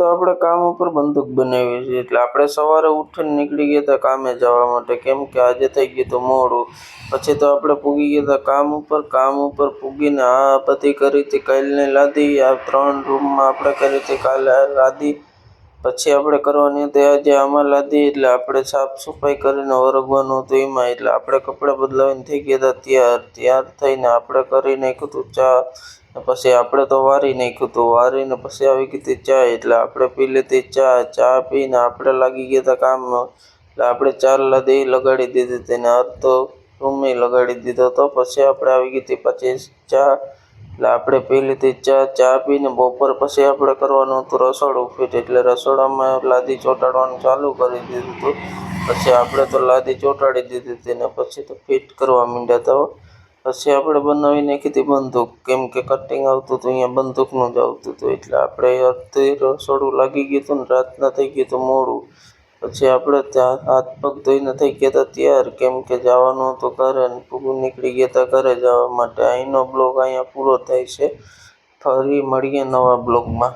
તો આપણે કામ ઉપર બંદૂક બનાવી છે એટલે આપણે સવારે ઉઠીને નીકળી ગયા હતા કામે જવા માટે, કેમ કે આજે થઈ ગયું હતું મોડું. પછી તો આપણે પૂગી ગયા હતા કામ ઉપર પૂગીને આ બધી કરી હતી કાલની લાદી, આ 3 રૂમમાં આપણે કરી હતી કાલે લાદી. પછી આપણે કરવાની હતી આજે આમાં લાદી, એટલે આપણે સાફ સફાઈ કરીને વરગવાનું હતું એમાં. એટલે આપણે કપડાં બદલાવીને થઈ ગયા હતા તૈયાર થઈને આપણે કરી નાખ્યું હતું ચા. પછી આપણે તો વારી નાખ્યું હતું, વારીને પછી આવી ગઈ હતી ચા, એટલે આપણે પી લીધી ચા પીને આપણે લાગી ગયા હતા કામમાં. એટલે આપણે 4 લાદી લગાડી દીધી હતી ને અડધો રૂમે લગાડી દીધો હતો. પછી આપણે આવી ગઈ હતી 25 ચા, એટલે આપણે પી લીધી ચા પીને બપોર પછી આપણે કરવાનું હતું રસોડું ફિટ, એટલે રસોડામાં લાદી ચોંટાડવાનું ચાલુ કરી દીધું હતું. પછી આપણે તો લાદી ચોંટાડી દીધી હતી ને પછી તો ફિટ કરવા માંડ્યા હતા. પછી આપણે બનાવી નાખી હતી બંદૂક, કેમ કે કટિંગ આવતું હતું અહીંયા બંદૂકનું જ આવતું હતું. એટલે આપણે અડધી રસોડું લાગી ગયું હતું ને રાતના થઈ ગયું હતું મોડું. પછી આપણે ત્યાં હાથ પગ ધોઈને થઈ ગયા હતા તૈયાર, કેમ કે જવાનું હતું ઘરે ને નીકળી ગયા હતા ઘરે જવા માટે. અહીંનો બ્લોગ અહીંયા પૂરો થાય છે. ફરી મળીએ નવા બ્લોગમાં.